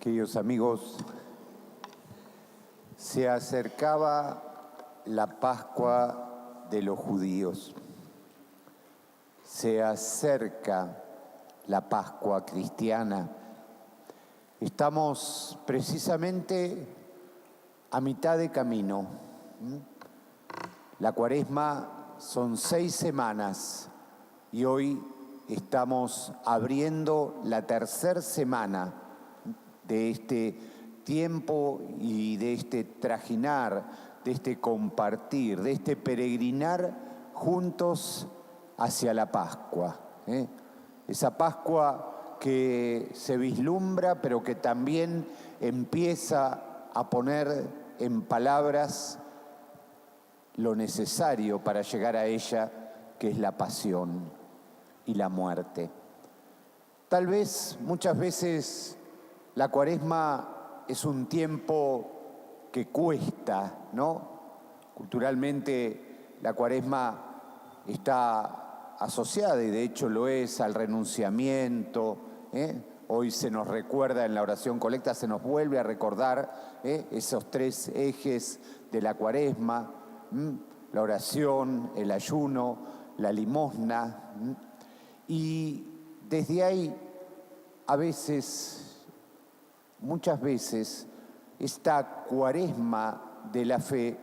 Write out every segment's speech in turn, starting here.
Queridos amigos, se acercaba la Pascua de los judíos. Se acerca la Pascua cristiana. Estamos precisamente a mitad de camino. La Cuaresma son 6 semanas y hoy estamos abriendo la tercera semana de este tiempo y de este trajinar, de este compartir, de este peregrinar juntos hacia la Pascua. Esa Pascua que se vislumbra, pero que también empieza a poner en palabras lo necesario para llegar a ella, que es la pasión y la muerte. Tal vez, muchas veces, la Cuaresma es un tiempo que cuesta, ¿no? Culturalmente, la Cuaresma está asociada, y de hecho lo es, al renunciamiento. Hoy se nos recuerda en la oración colecta, se nos vuelve a recordar esos 3 ejes de la Cuaresma: la oración, el ayuno, la limosna. Y desde ahí, muchas veces, esta Cuaresma de la fe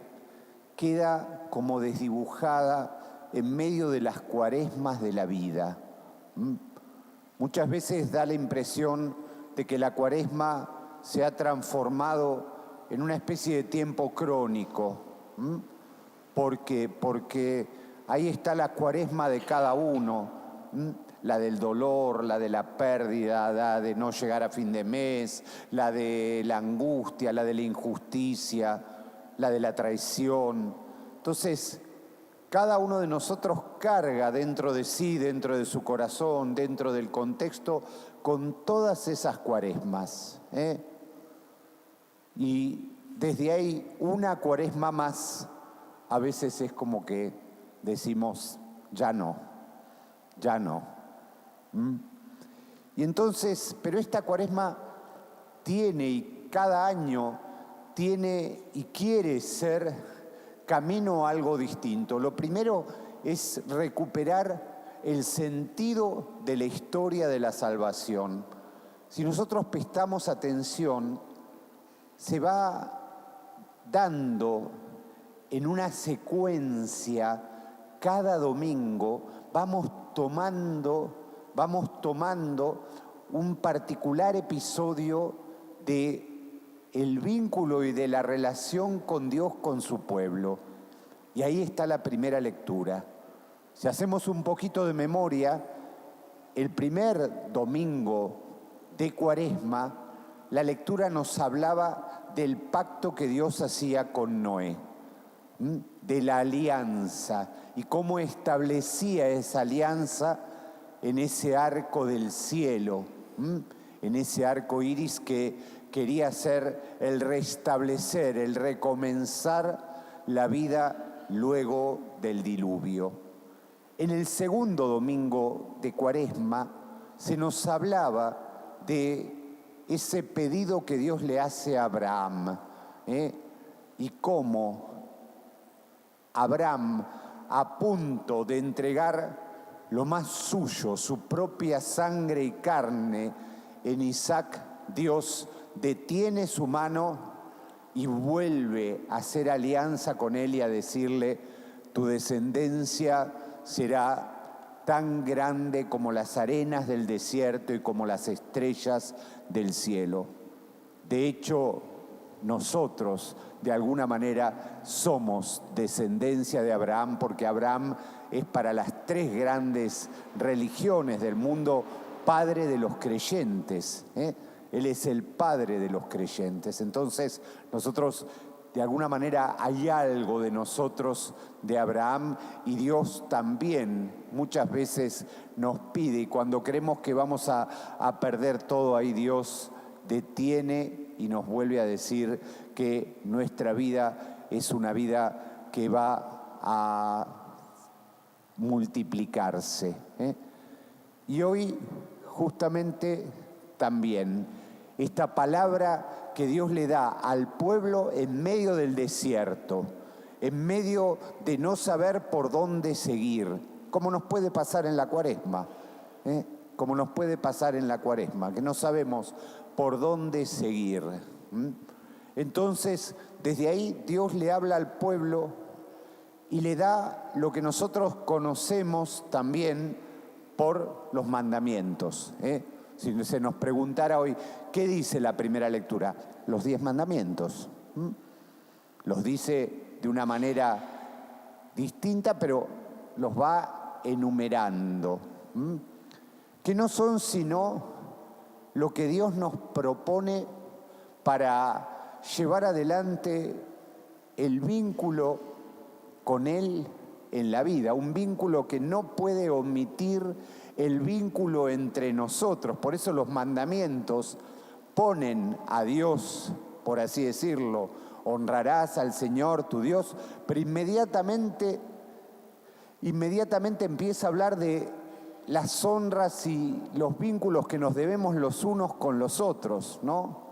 queda como desdibujada en medio de las cuaresmas de la vida. Muchas veces da la impresión de que la Cuaresma se ha transformado en una especie de tiempo crónico. Porque ahí está la Cuaresma de cada uno, la del dolor, la de la pérdida, la de no llegar a fin de mes, la de la angustia, la de la injusticia, la de la traición. Entonces, cada uno de nosotros carga dentro de sí, dentro de su corazón, dentro del contexto, con todas esas cuaresmas. Y desde ahí, una cuaresma más, a veces es como que decimos, ya no. Y entonces, pero esta Cuaresma tiene, y cada año tiene y quiere ser camino a algo distinto. Lo primero es recuperar el sentido de la historia de la salvación. Si nosotros prestamos atención, se va dando en una secuencia cada domingo, vamos tomando un particular episodio de el vínculo y de la relación con Dios, con su pueblo. Y ahí está la primera lectura. Si hacemos un poquito de memoria, el primer domingo de Cuaresma, la lectura nos hablaba del pacto que Dios hacía con Noé, de la alianza, y cómo establecía esa alianza en ese arco del cielo, en ese arco iris que quería ser el restablecer, el recomenzar la vida luego del diluvio. En el segundo domingo de Cuaresma se nos hablaba de ese pedido que Dios le hace a Abraham, y cómo Abraham, a punto de entregar lo más suyo, su propia sangre y carne, en Isaac, Dios detiene su mano y vuelve a hacer alianza con él y a decirle: tu descendencia será tan grande como las arenas del desierto y como las estrellas del cielo. De hecho, nosotros, de alguna manera, somos descendencia de Abraham, porque Abraham es para las 3 grandes religiones del mundo padre de los creyentes. Él es el padre de los creyentes. Entonces, nosotros, de alguna manera, hay algo de nosotros, de Abraham, y Dios también muchas veces nos pide, y cuando creemos que vamos a perder todo, ahí Dios detiene y nos vuelve a decir que nuestra vida es una vida que va a multiplicarse. Y hoy, justamente, también esta palabra que Dios le da al pueblo en medio del desierto, en medio de no saber por dónde seguir, como nos puede pasar en la Cuaresma, como nos puede pasar en la Cuaresma, que no sabemos por dónde seguir. Entonces, desde ahí Dios le habla al pueblo y le da lo que nosotros conocemos también por los mandamientos. Si se nos preguntara hoy, ¿qué dice la primera lectura? Los 10 mandamientos. Los dice de una manera distinta, pero los va enumerando. Que no son sino lo que Dios nos propone para llevar adelante el vínculo con Él en la vida, un vínculo que no puede omitir el vínculo entre nosotros. Por eso los mandamientos ponen a Dios, por así decirlo, honrarás al Señor tu Dios, pero inmediatamente empieza a hablar de las honras y los vínculos que nos debemos los unos con los otros, ¿no?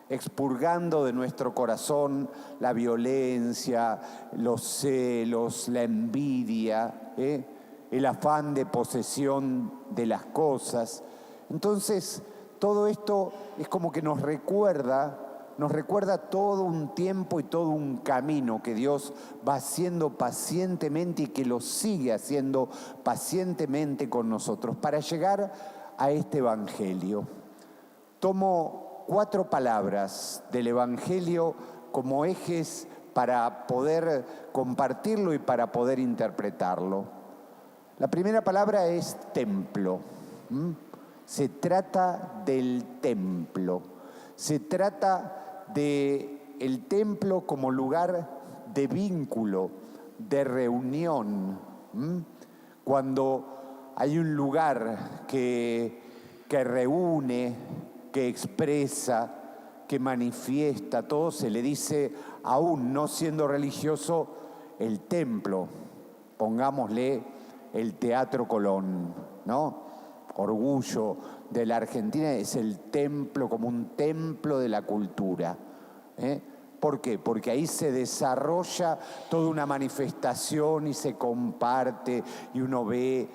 Expurgando de nuestro corazón la violencia, los celos, la envidia, el afán de posesión de las cosas. Entonces, todo esto es como que nos recuerda todo un tiempo y todo un camino que Dios va haciendo pacientemente y que lo sigue haciendo pacientemente con nosotros para llegar a este Evangelio. Tomo 4 palabras del Evangelio como ejes para poder compartirlo y para poder interpretarlo. La primera palabra es templo. Se trata del templo. Se trata del templo como lugar de vínculo, de reunión. Cuando hay un lugar que reúne, que expresa, que manifiesta, todo se le dice, aún no siendo religioso, el templo. Pongámosle el Teatro Colón, ¿no? Orgullo de la Argentina es el templo, como un templo de la cultura. ¿Por qué? Porque ahí se desarrolla toda una manifestación y se comparte y uno ve.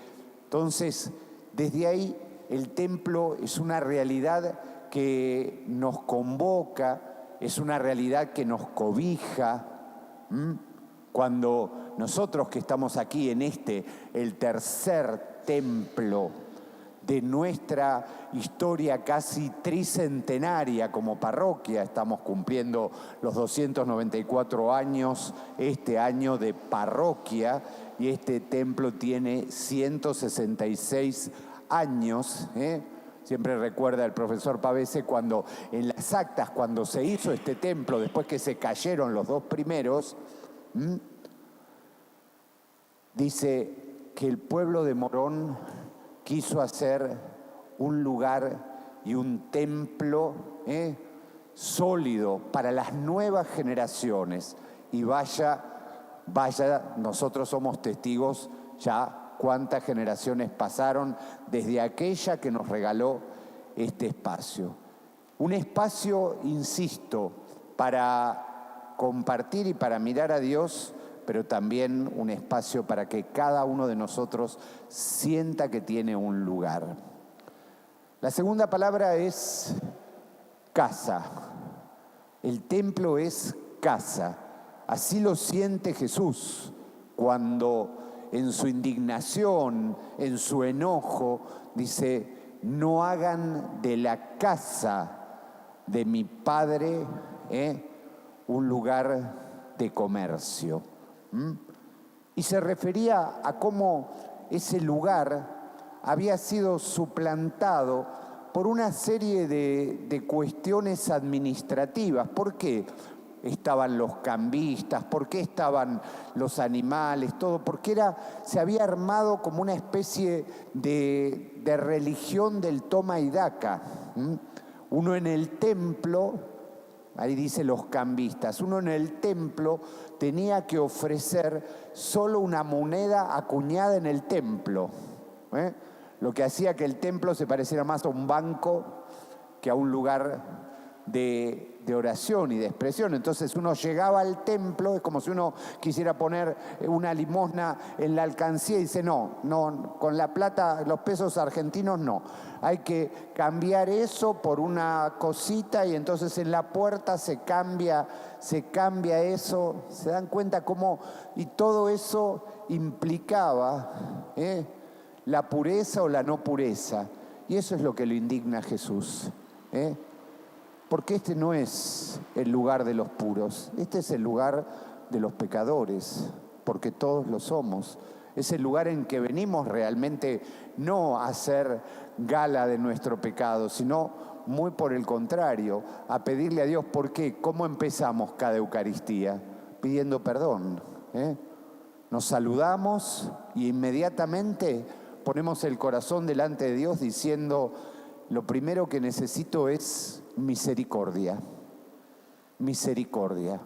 Entonces, desde ahí el templo es una realidad que nos convoca, es una realidad que nos cobija. Cuando nosotros que estamos aquí en el tercer templo de nuestra historia casi tricentenaria como parroquia, estamos cumpliendo los 294 años este año de parroquia y este templo tiene 166 años. Siempre recuerda el profesor Pavese cuando en las actas, cuando se hizo este templo, después que se cayeron los 2 primeros, dice que el pueblo de Morón quiso hacer un lugar y un templo sólido para las nuevas generaciones. Y vaya, nosotros somos testigos ya cuántas generaciones pasaron desde aquella que nos regaló este espacio. Un espacio, insisto, para compartir y para mirar a Dios, pero también un espacio para que cada uno de nosotros sienta que tiene un lugar. La segunda palabra es casa. El templo es casa. Así lo siente Jesús cuando en su indignación, en su enojo, dice, no hagan de la casa de mi Padre un lugar de comercio. Y se refería a cómo ese lugar había sido suplantado por una serie de cuestiones administrativas. ¿Por qué estaban los cambistas? ¿Por qué estaban los animales? Todo, porque se había armado como una especie de religión del toma y daca. Uno en el templo, ahí dice los cambistas, uno en el templo tenía que ofrecer solo una moneda acuñada en el templo. Lo que hacía que el templo se pareciera más a un banco que a un lugar de oración y de expresión. Entonces uno llegaba al templo, es como si uno quisiera poner una limosna en la alcancía y dice, no, con la plata, los pesos argentinos no. Hay que cambiar eso por una cosita y entonces en la puerta se cambia eso. ¿Se dan cuenta cómo? Y todo eso implicaba la pureza o la no pureza. Y eso es lo que lo indigna a Jesús. Porque este no es el lugar de los puros, este es el lugar de los pecadores, porque todos lo somos. Es el lugar en que venimos realmente no a hacer gala de nuestro pecado, sino muy por el contrario, a pedirle a Dios. ¿Por qué? ¿Cómo empezamos cada Eucaristía? Pidiendo perdón. Nos saludamos y inmediatamente ponemos el corazón delante de Dios diciendo, lo primero que necesito es misericordia. Misericordia.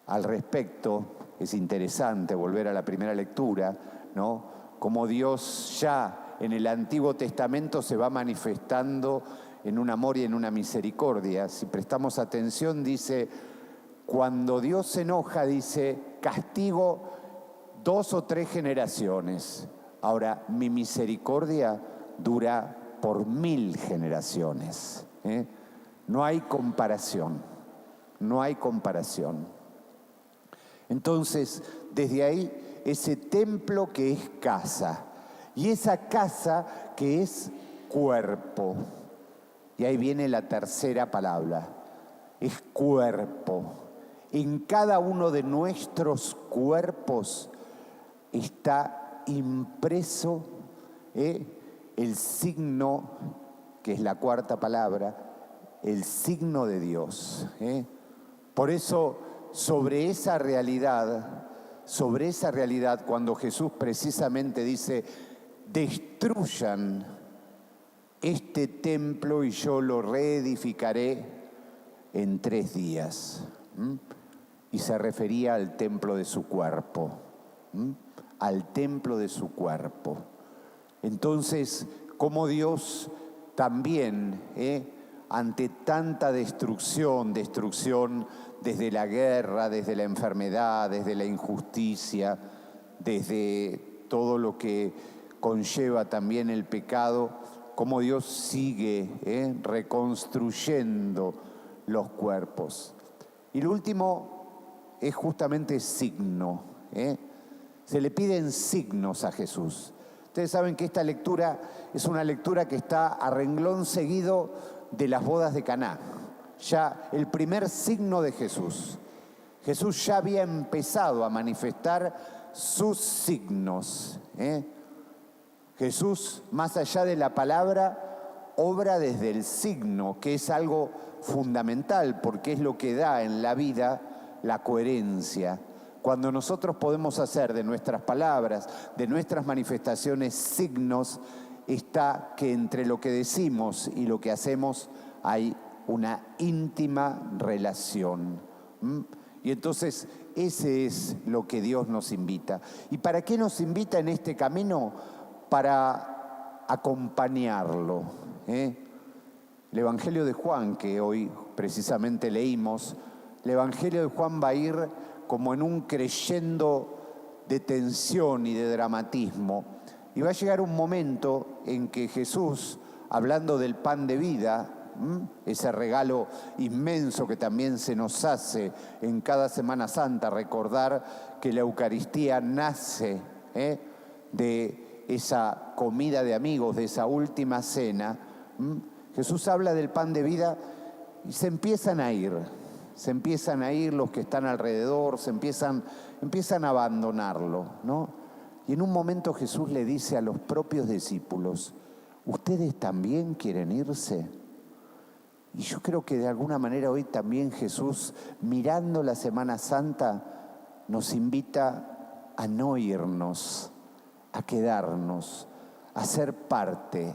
Al respecto, es interesante volver a la primera lectura, ¿no? Cómo Dios ya en el Antiguo Testamento se va manifestando en un amor y en una misericordia. Si prestamos atención, dice, cuando Dios se enoja, dice, castigo 2 o 3 generaciones. Ahora, mi misericordia dura por 1000 generaciones. No hay comparación, no hay comparación. Entonces, desde ahí, ese templo que es casa, y esa casa que es cuerpo. Y ahí viene la tercera palabra, es cuerpo. En cada uno de nuestros cuerpos está impreso el signo, que es la cuarta palabra, el signo de Dios. Por eso, sobre esa realidad, cuando Jesús precisamente dice, destruyan este templo y yo lo reedificaré en 3 días. Y se refería al templo de su cuerpo. Al templo de su cuerpo. Entonces, como Dios también, ante tanta destrucción desde la guerra, desde la enfermedad, desde la injusticia, desde todo lo que conlleva también el pecado, cómo Dios sigue reconstruyendo los cuerpos. Y lo último es justamente signo. Se le piden signos a Jesús. Ustedes saben que esta lectura es una lectura que está a renglón seguido de las bodas de Caná. Ya el primer signo de Jesús. Jesús ya había empezado a manifestar sus signos. Jesús, más allá de la palabra, obra desde el signo, que es algo fundamental, porque es lo que da en la vida la coherencia. Cuando nosotros podemos hacer de nuestras palabras, de nuestras manifestaciones signos, está que entre lo que decimos y lo que hacemos hay una íntima relación. Y entonces ese es lo que Dios nos invita. ¿Y para qué nos invita en este camino? Para acompañarlo. El Evangelio de Juan, que hoy precisamente leímos, el Evangelio de Juan va a ir como en un crescendo de tensión y de dramatismo. Y va a llegar un momento en que Jesús, hablando del pan de vida, ese regalo inmenso que también se nos hace en cada Semana Santa, recordar que la Eucaristía nace de esa comida de amigos, de esa última cena. Jesús habla del pan de vida y se empiezan a ir los que están alrededor, empiezan a abandonarlo, ¿no? Y en un momento Jesús le dice a los propios discípulos, ¿ustedes también quieren irse? Y yo creo que de alguna manera hoy también Jesús, mirando la Semana Santa, nos invita a no irnos, a quedarnos, a ser parte,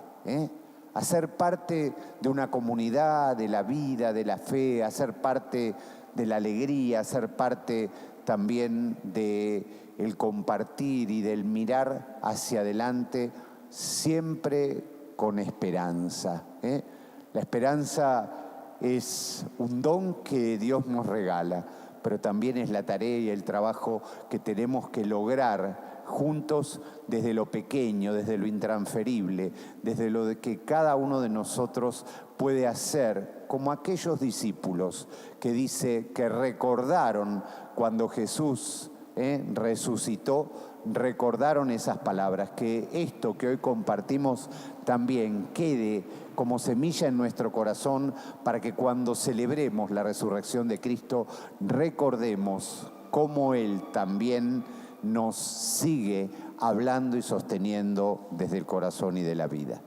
a ser parte de una comunidad, de la vida, de la fe, a ser parte de la alegría, a ser parte también del compartir y del mirar hacia adelante, siempre con esperanza. La esperanza es un don que Dios nos regala, pero también es la tarea y el trabajo que tenemos que lograr juntos desde lo pequeño, desde lo intransferible, desde lo de que cada uno de nosotros puede hacer, como aquellos discípulos que dice que recordaron cuando Jesús resucitó, recordaron esas palabras, que esto que hoy compartimos también quede como semilla en nuestro corazón para que cuando celebremos la resurrección de Cristo recordemos cómo Él también nos sigue hablando y sosteniendo desde el corazón y de la vida.